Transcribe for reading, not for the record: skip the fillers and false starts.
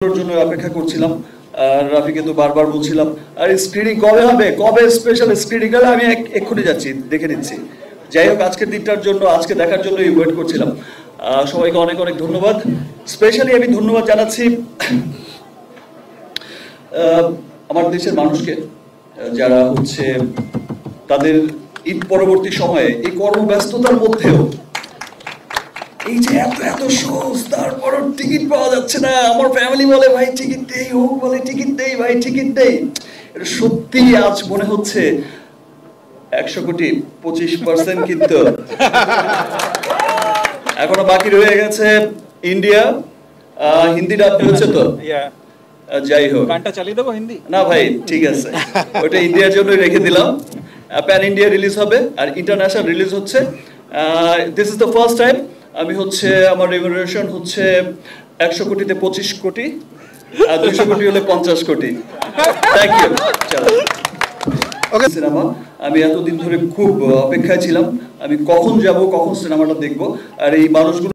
জন্য অপেক্ষা করছিলাম। আর রাফিকে তো বারবার বলছিলাম আর স্ক্রিনিং কবে হবে, কবে স্পেশাল স্ক্রিনিং হবে, আমি এক্ষুনি যাচ্ছি, দেখে নিচ্ছি। যাই হোক, আজকের দিনটার জন্য, আজকে দেখার জন্য ওয়েট করছিলাম। সবাইকে অনেক অনেক ধন্যবাদ। স্পেশালি আমি ধন্যবাদ জানাচ্ছি আমার দেশের মানুষকে, যারা হচ্ছে তাদের ঈদ পরবর্তী সময়ে এই কর্মব্যস্ততার মধ্যেও এই যে এত এত শোজ, তারপর টিকিট পাওয়া যাচ্ছে না। আমার ফ্যামিলি বলে ভাই টিকিট দেই, ও বলে টিকিট দেই, ভাই টিকিট দেই। এটা সত্যি আজ মনে হচ্ছে 100 কোটি 25% কিন্তু এখনো বাকি রয়ে গেছে ইন্ডিয়া। হিন্দি ডাব হচ্ছে তো, যাই হোক, গানটা চালিয়ে দেবো হিন্দি না ভাই ঠিক আছে, ওটা ইন্ডিয়ার জন্য রেখে দিলাম। প্যান ইন্ডিয়া রিলিজ হবে আর ইন্টারন্যাশনাল রিলিজ হচ্ছে। This is the first time আমি হচ্ছে আমার রেমুনারেশন হচ্ছে 100 কোটিতে 25 কোটি, আর 200 কোটি হলে 50 কোটি। Thank you. ওকে, সিনেমা আমি এতদিন ধরে খুব অপেক্ষায় ছিলাম, আমি কখন যাব, কখন সিনেমাটা দেখবো। আর এই মানুষগুলো